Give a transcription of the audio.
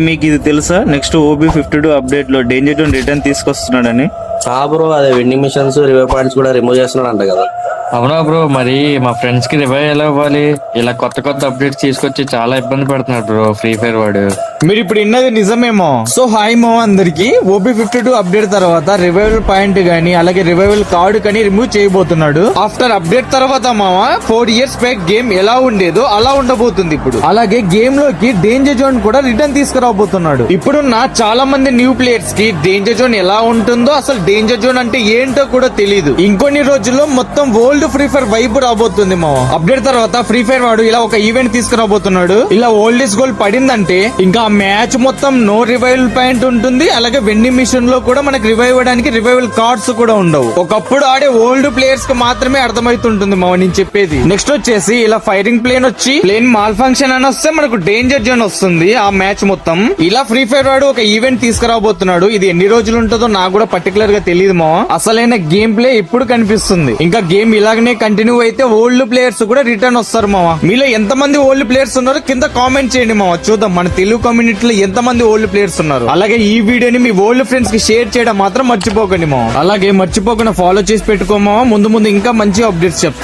మీకు ఇది తెలుసా? నెక్స్ట్ OB52 అప్డేట్ లో డేంజర్ జోన్ రిటర్న్ తీసుకొస్తున్నాడని. బ్రో అదే వెండింగ్ మిషన్స్ రివైవ్ పాయింట్స్ కూడా రిమూవ్ చేస్తున్నాడు అంట కదా. అవునా బ్రో, మరి మా ఫ్రెండ్స్ కి రివైవ్ ఎలా ఇవ్వాలి? ఇలా కొత్త కొత్త అప్డేట్స్ తీసుకొచ్చి చాలా ఇబ్బంది పడుతున్నాడు బ్రో ఫ్రీ ఫైర్ వాడు. మీరు ఇప్పుడు విన్నది నిజమేమో. సో హాయ్ మో అందరికి. OB52 అప్డేట్ తర్వాత రివైవల్ పాయింట్ గానీ అలాగే రివైవల్ కార్డు కానీ రిమూవ్ చేయబోతున్నాడు. ఆఫ్టర్ అప్డేట్ తర్వాత మామ 4 years బ్యాక్ గేమ్ ఎలా ఉండేదో అలా ఉండబోతుంది ఇప్పుడు. అలాగే గేమ్ లోకి డేంజర్ జోన్ కూడా రిటర్న్ తీసుకురాబోతున్నాడు. ఇప్పుడున్న చాలా మంది న్యూ ప్లేయర్స్ కి డేంజర్ జోన్ ఎలా ఉంటుందో, అసలు డేంజర్ జోన్ అంటే ఏంటో కూడా తెలియదు. ఇంకొన్ని రోజుల్లో మొత్తం వరల్డ్ ఫ్రీ ఫైర్ వైబ్ రాబోతుంది మామ. అప్డేట్ తర్వాత ఫ్రీ ఫైర్ వాడు ఇలా ఒక ఈవెంట్ తీసుకురాబోతున్నాడు. ఇలా ఓల్డ్ ఇస్ గోల్డ్ పడిందంటే ఇంకా మ్యాచ్ మొత్తం నో రివైవల్ పాయింట్ ఉంటుంది. అలాగే వెండింగ్ మిషన్ లో కూడా మనకి రివైవ్ అవ్వడానికి రివైవల్ కార్డ్స్ కూడా ఉండవు. ఒకప్పుడు ఆడే ఓల్డ్ ప్లేయర్స్ కి మాత్రమే అర్థమవుతుంటుంది మామ నేను చెప్పేది. నెక్స్ట్ వచ్చేసి ఇలా ఫైరింగ్ ప్లేన్ వచ్చి ప్లేన్ మాల్ ఫంక్షన్ అని వస్తే మనకు డేంజర్ జోన్ వస్తుంది ఆ మ్యాచ్ మొత్తం. ఇలా ఫ్రీ ఫైర్ వాడు ఒక ఈవెంట్ తీసుకురాబోతున్నాడు. ఇది ఎన్ని రోజులు ఉంటుందో నాకు కూడా పర్టికులర్ గా తెలియదు మామ. అసలైన గేమ్ ప్లే ఇప్పుడు కనిపిస్తుంది. ఇంకా గేమ్ ఇలాగనే కంటిన్యూ అయితే ఓల్డ్ ప్లేయర్స్ కూడా రిటర్న్ వస్తారు మామ. మీలో ఎంత మంది ఓల్డ్ ప్లేయర్స్ ఉన్నారో కింద కామెంట్ చేయండి మామ. చూద్దాం మన తెలుగు కమ్యూనిటీలో ఎంత మంది ఓల్డ్ ప్లేయర్స్ ఉన్నారు. అలాగే ఈ వీడియోని మీ ఓల్డ్ ఫ్రెండ్స్ కి షేర్ చేయడం మాత్రం మర్చిపోకండి మామ. అలాగే మర్చిపోకుండా ఫాలో చేసి పెట్టుకోమా. ముందు ముందు ఇంకా మంచి అప్డేట్స్ చెప్తా.